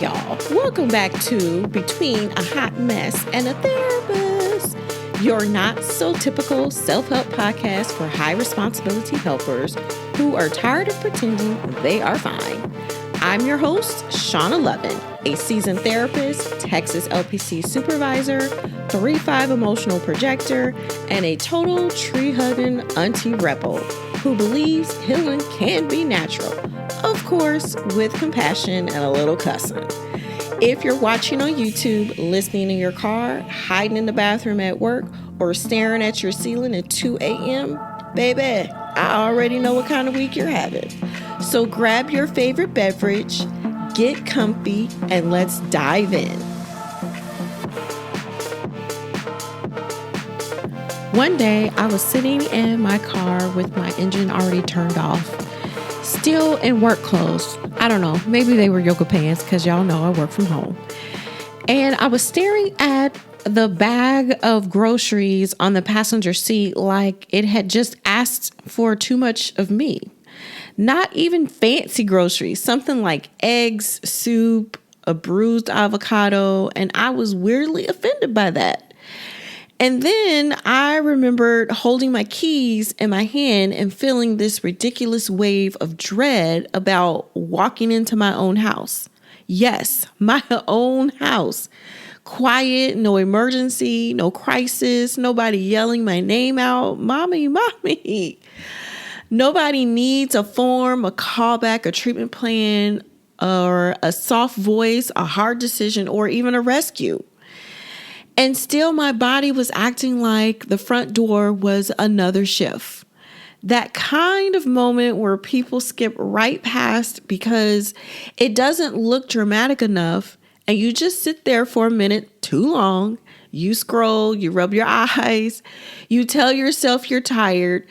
y'all. Welcome back to Between a Hot Mess and a Therapist, your not so typical self-help podcast for high responsibility helpers who are tired of pretending they are fine. I'm your host, Shauna Lovin, a seasoned therapist, Texas LPC supervisor, 3-5 emotional projector, and a total tree-hugging auntie rebel who believes healing can be natural. Of course, with compassion and a little cussing. If you're watching on YouTube, listening in your car, hiding in the bathroom at work, or staring at your ceiling at 2 a.m., baby, I already know what kind of week you're having. So grab your favorite beverage, get comfy, and let's dive in. One day, I was sitting in my car with my engine already turned off, still in work clothes. I don't know, maybe they were yoga pants because y'all know I work from home. And I was staring at the bag of groceries on the passenger seat like it had just asked for too much of me. Not even fancy groceries, something like eggs, soup, a bruised avocado, and I was weirdly offended by that. And then I remembered holding my keys in my hand and feeling this ridiculous wave of dread about walking into my own house. Yes, my own house. Quiet, no emergency, no crisis, nobody yelling my name out. Mommy, mommy. Nobody needs a form, a callback, a treatment plan, or a soft voice, a hard decision, or even a rescue. And still my body was acting like the front door was another shift. That kind of moment where people skip right past because it doesn't look dramatic enough and you just sit there for a minute too long. You scroll, you rub your eyes, you tell yourself you're tired.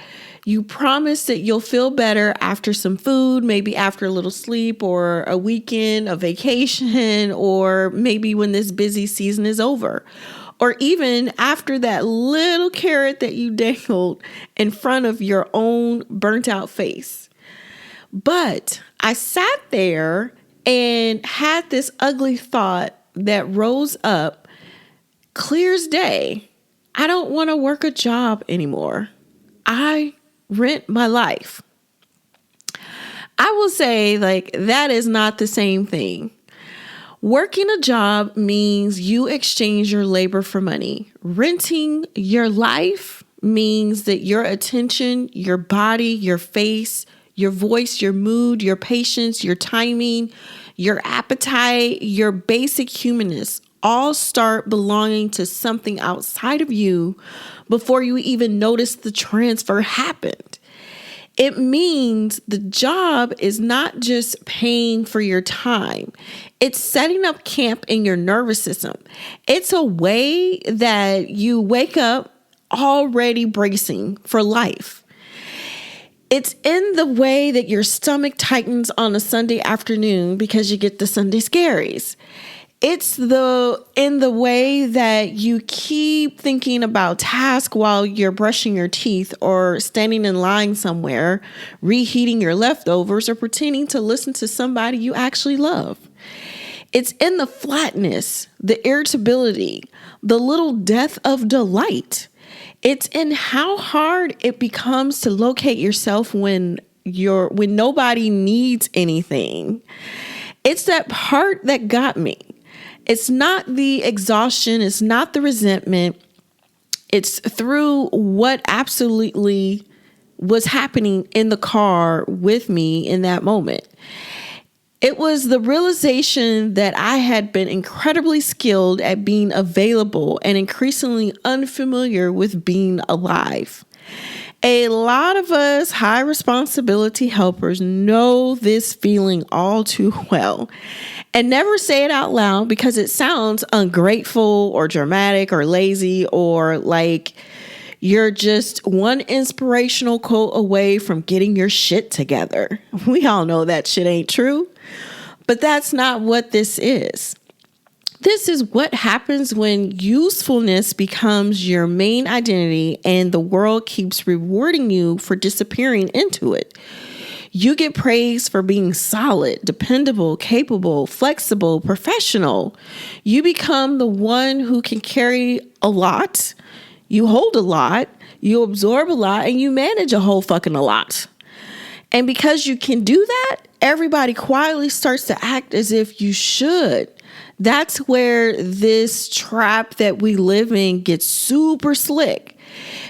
You promise that you'll feel better after some food, maybe after a little sleep or a weekend, a vacation, or maybe when this busy season is over. Or even after that little carrot that you dangled in front of your own burnt out face. But I sat there and had this ugly thought that rose up, clear as day. I don't want to work a job anymore. I rent my life. I will say, that is not the same thing. Working a job means you exchange your labor for money. Renting your life means that your attention, your body, your face, your voice, your mood, your patience, your timing, your appetite, your basic humanness all start belonging to something outside of you before you even notice the transfer happened. It means the job is not just paying for your time. It's setting up camp in your nervous system. It's a way that you wake up already bracing for life. It's in the way that your stomach tightens on a Sunday afternoon because you get the Sunday scaries. It's in the way that you keep thinking about tasks while you're brushing your teeth or standing in line somewhere, reheating your leftovers, or pretending to listen to somebody you actually love. It's in the flatness, the irritability, the little death of delight. It's in how hard it becomes to locate yourself when nobody needs anything. It's that part that got me. It's not the exhaustion. It's not the resentment. It's through what absolutely was happening in the car with me in that moment. It was the realization that I had been incredibly skilled at being available and increasingly unfamiliar with being alive. A lot of us high responsibility helpers know this feeling all too well and never say it out loud because it sounds ungrateful or dramatic or lazy or like you're just one inspirational quote away from getting your shit together. We all know that shit ain't true, but that's not what this is. This is what happens when usefulness becomes your main identity and the world keeps rewarding you for disappearing into it. You get praised for being solid, dependable, capable, flexible, professional. You become the one who can carry a lot. You hold a lot. You absorb a lot, and you manage a whole fucking a lot. And because you can do that, everybody quietly starts to act as if you should. That's where this trap that we live in gets super slick.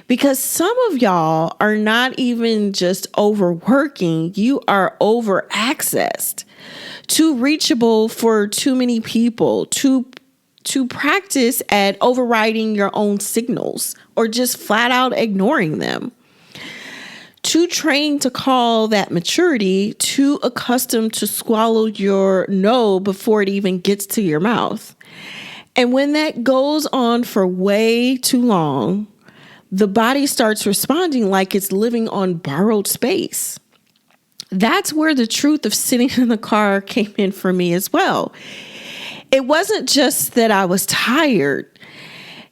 Because some of y'all are not even just overworking, you are over accessed, too reachable for too many people, to practice at overriding your own signals or just flat out ignoring them. Too trained to call that maturity, too accustomed to swallow your no before it even gets to your mouth. And when that goes on for way too long, the body starts responding like it's living on borrowed space. That's where the truth of sitting in the car came in for me as well. It wasn't just that I was tired.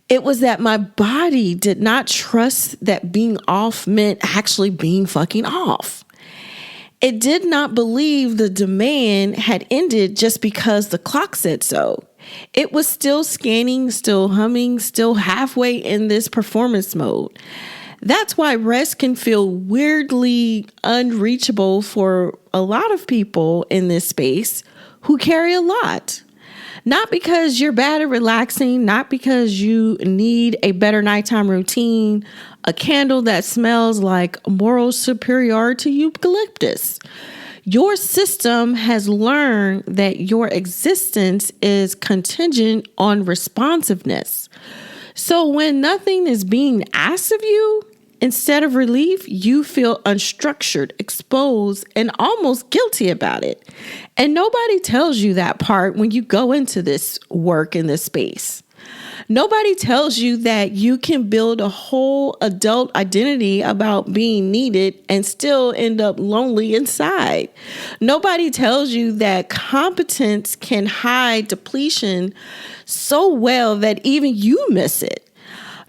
It was that my body did not trust that being off meant actually being fucking off. It did not believe the demand had ended just because the clock said so. It was still scanning, still humming, still halfway in this performance mode. That's why rest can feel weirdly unreachable for a lot of people in this space who carry a lot. Not because you're bad at relaxing, not because you need a better nighttime routine, a candle that smells like moral superiority eucalyptus. Your system has learned that your existence is contingent on responsiveness. So when nothing is being asked of you, instead of relief, you feel unstructured, exposed, and almost guilty about it. And nobody tells you that part when you go into this work in this space. Nobody tells you that you can build a whole adult identity about being needed and still end up lonely inside. Nobody tells you that competence can hide depletion so well that even you miss it.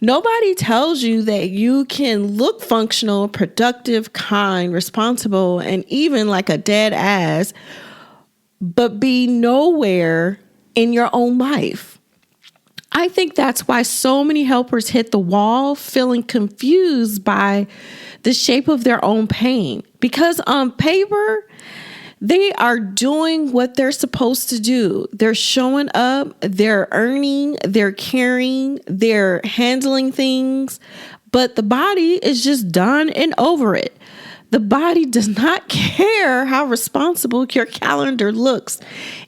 Nobody tells you that you can look functional, productive, kind, responsible, and even like a dead ass, but be nowhere in your own life. I think that's why so many helpers hit the wall feeling confused by the shape of their own pain. Because on paper, they are doing what they're supposed to do. They're showing up, they're earning, they're caring, they're handling things, but the body is just done and over it. The body does not care how responsible your calendar looks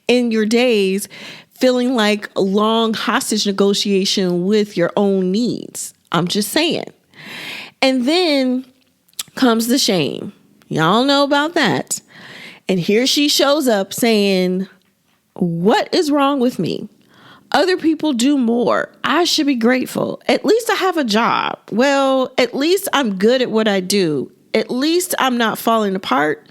in your days, feeling like a long hostage negotiation with your own needs. I'm just saying. And then comes the shame. Y'all know about that. And here she shows up saying, what is wrong with me? Other people do more. I should be grateful. At least I have a job. Well, at least I'm good at what I do. At least I'm not falling apart.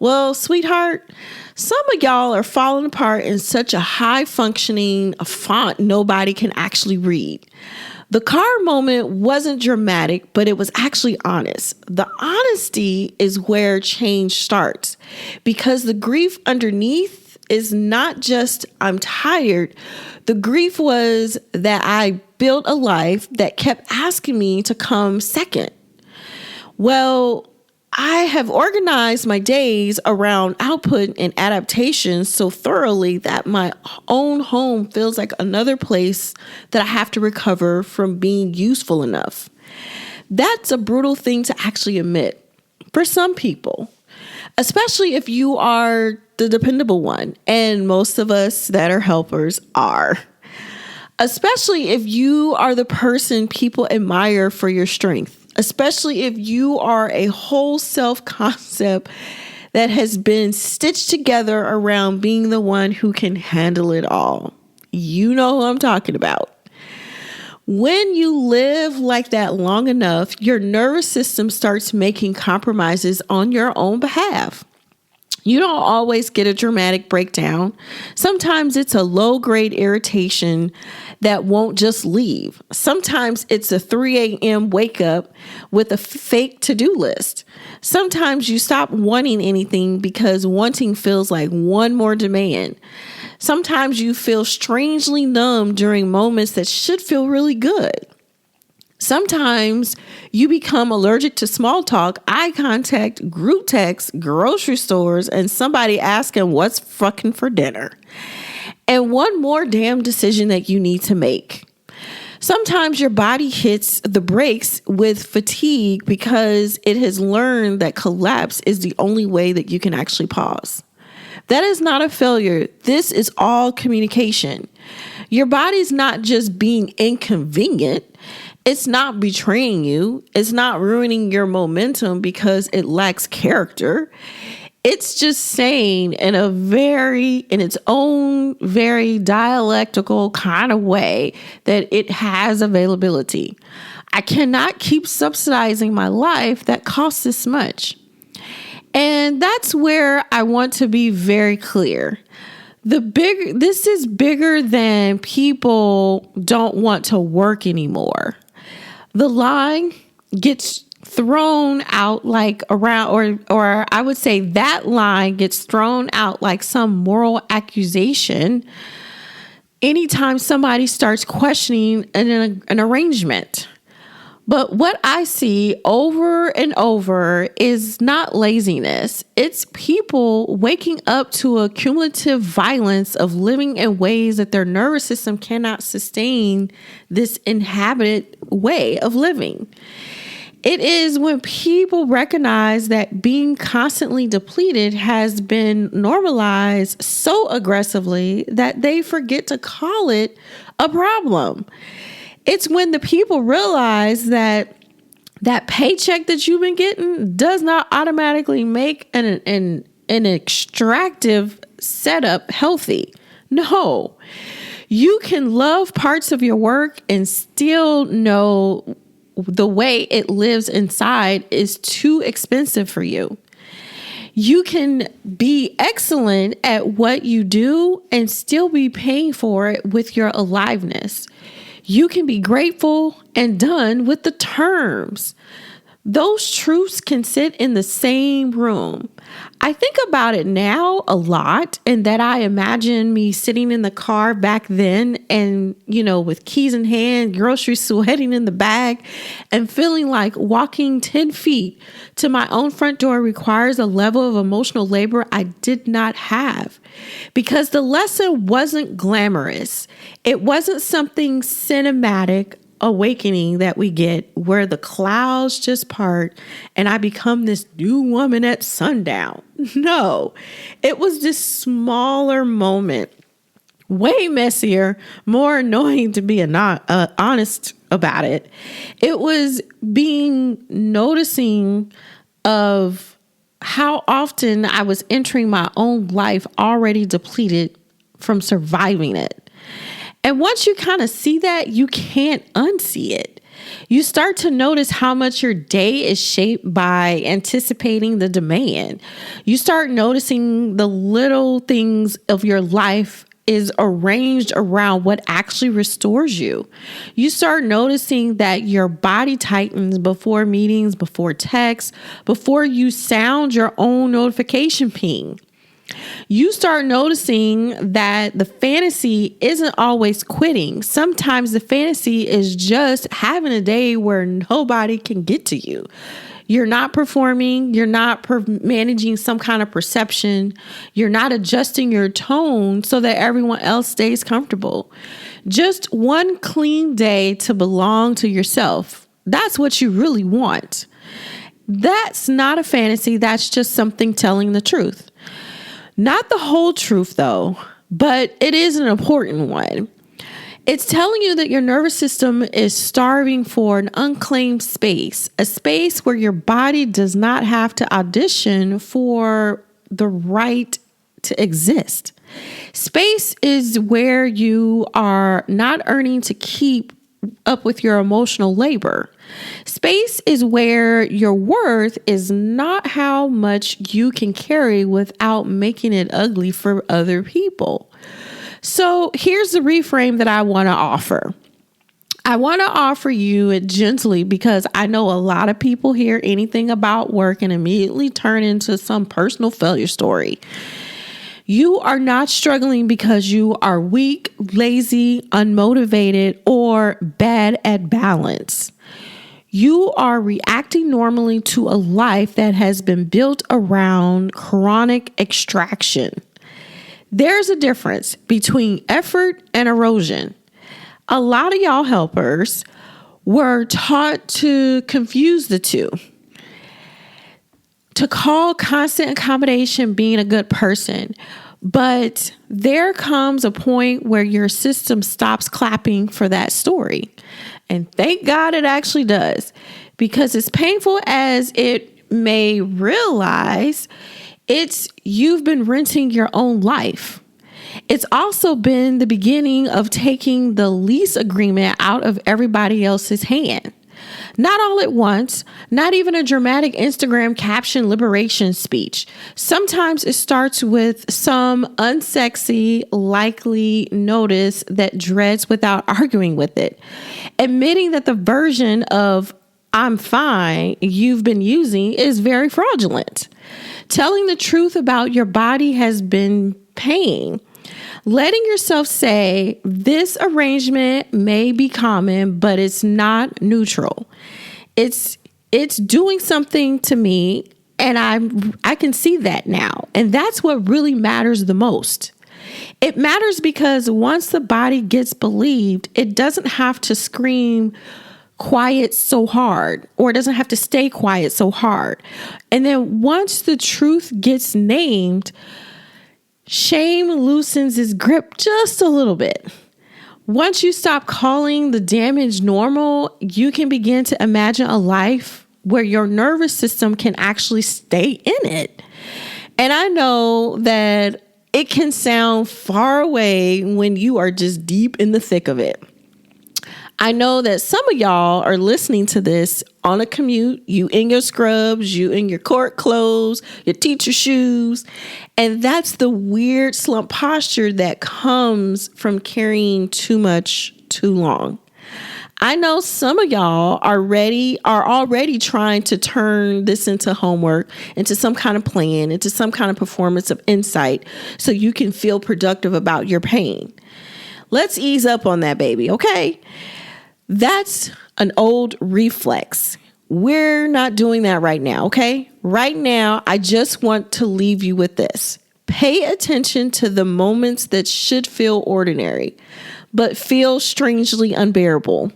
Well, sweetheart, some of y'all are falling apart in such a high functioning font nobody can actually read. The car moment wasn't dramatic, but it was actually honest. The honesty is where change starts, because the grief underneath is not just I'm tired. The grief was that I built a life that kept asking me to come second. Well, I have organized my days around output and adaptation so thoroughly that my own home feels like another place that I have to recover from being useful enough. That's a brutal thing to actually admit for some people, especially if you are the dependable one, and most of us that are helpers are. Especially if you are the person people admire for your strength. Especially if you are a whole self concept that has been stitched together around being the one who can handle it all. You know who I'm talking about. When you live like that long enough, your nervous system starts making compromises on your own behalf. You don't always get a dramatic breakdown. Sometimes it's a low grade irritation that won't just leave. Sometimes it's a 3 a.m. wake up with a fake to-do list. Sometimes you stop wanting anything because wanting feels like one more demand. Sometimes you feel strangely numb during moments that should feel really good. Sometimes you become allergic to small talk, eye contact, group texts, grocery stores, and somebody asking what's fucking for dinner. And one more damn decision that you need to make. Sometimes your body hits the brakes with fatigue because it has learned that collapse is the only way that you can actually pause. That is not a failure. This is all communication. Your body's not just being inconvenient. It's not betraying you. It's not ruining your momentum because it lacks character. It's just saying in its own very dialectical kind of way that it has availability. I cannot keep subsidizing my life that costs this much. And that's where I want to be very clear. This is bigger than people don't want to work anymore. The line gets thrown out like around, or I would say that line gets thrown out like some moral accusation anytime somebody starts questioning an arrangement. But what I see over and over is not laziness. It's people waking up to a cumulative violence of living in ways that their nervous system cannot sustain this inhabited way of living. It is when people recognize that being constantly depleted has been normalized so aggressively that they forget to call it a problem. It's when the people realize that paycheck that you've been getting does not automatically make an extractive setup healthy. No, you can love parts of your work and still know the way it lives inside is too expensive for you. You can be excellent at what you do and still be paying for it with your aliveness. You can be grateful and done with the terms. Those truths can sit in the same room. I think about it now a lot, and that I imagine me sitting in the car back then and, with keys in hand, groceries sweating in the bag, and feeling like walking 10 feet to my own front door requires a level of emotional labor I did not have. Because the lesson wasn't glamorous. It wasn't something cinematic awakening that we get where the clouds just part and I become this new woman at sundown. No, it was this smaller moment, way messier, more annoying to be honest about it. It was noticing of how often I was entering my own life already depleted from surviving it. And once you kind of see that, you can't unsee it. You start to notice how much your day is shaped by anticipating the demand. You start noticing the little things of your life is arranged around what actually restores you. You start noticing that your body tightens before meetings, before texts, before you sound your own notification ping. You start noticing that the fantasy isn't always quitting. Sometimes the fantasy is just having a day where nobody can get to you. You're not performing. You're not managing some kind of perception. You're not adjusting your tone so that everyone else stays comfortable. Just one clean day to belong to yourself. That's what you really want. That's not a fantasy. That's just something telling the truth. Not the whole truth, though, but it is an important one. It's telling you that your nervous system is starving for an unclaimed space, a space where your body does not have to audition for the right to exist. Space is where you are not earning to keep up with your emotional labor. Space is where your worth is not how much you can carry without making it ugly for other people. So here's the reframe that I want to offer. I want to offer you it gently because I know a lot of people hear anything about work and immediately turn into some personal failure story. You are not struggling because you are weak, lazy, unmotivated, or bad at balance. You are reacting normally to a life that has been built around chronic extraction. There's a difference between effort and erosion. A lot of y'all helpers were taught to confuse the two, to call constant accommodation being a good person. But there comes a point where your system stops clapping for that story. And thank God it actually does. Because as painful as it may realize, you've been renting your own life. It's also been the beginning of taking the lease agreement out of everybody else's hand. Not all at once, not even a dramatic Instagram caption liberation speech. Sometimes it starts with some unsexy, likely notice that dreads without arguing with it. Admitting that the version of I'm fine you've been using is very fraudulent. Telling the truth about your body has been pain. Letting yourself say this arrangement may be common, but it's not neutral. It's doing something to me, and I can see that now. And that's what really matters the most. It matters because once the body gets believed, it doesn't have to scream quiet so hard, or it doesn't have to stay quiet so hard. And then once the truth gets named, shame loosens its grip just a little bit. Once you stop calling the damage normal, you can begin to imagine a life where your nervous system can actually stay in it. And I know that it can sound far away when you are just deep in the thick of it. I know that some of y'all are listening to this on a commute, you in your scrubs, you in your court clothes, your teacher shoes. And that's the weird slump posture that comes from carrying too much too long. I know some of y'all are already trying to turn this into homework, into some kind of plan, into some kind of performance of insight so you can feel productive about your pain. Let's ease up on that, baby, okay? That's an old reflex. We're not doing that right now, okay? Right now, I just want to leave you with this. Pay attention to the moments that should feel ordinary, but feel strangely unbearable.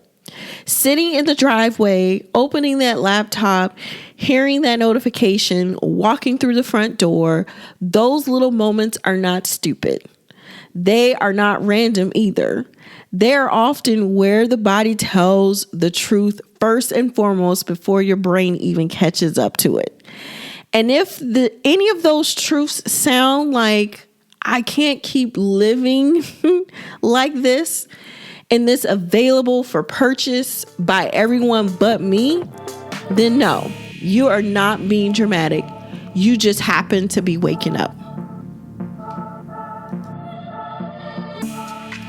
Sitting in the driveway, opening that laptop, hearing that notification, walking through the front door, those little moments are not stupid. They are not random either. They're often where the body tells the truth first and foremost before your brain even catches up to it. And if any of those truths sound like I can't keep living like this, and this available for purchase by everyone but me, then no, you are not being dramatic. You just happen to be waking up.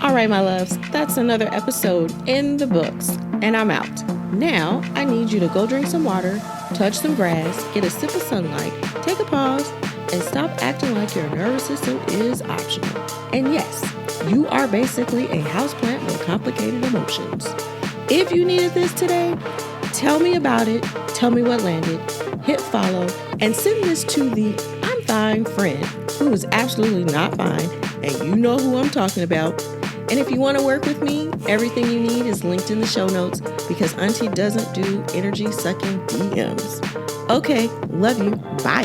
All right, my loves, that's another episode in the books, and I'm out. Now, I need you to go drink some water, touch some grass, get a sip of sunlight, take a pause, and stop acting like your nervous system is optional. And yes, you are basically a houseplant with complicated emotions. If you needed this today, tell me about it, tell me what landed, hit follow, and send this to the I'm fine friend who is absolutely not fine, and you know who I'm talking about. And if you want to work with me, everything you need is linked in the show notes because Auntie doesn't do energy sucking DMs. Okay, love you. Bye.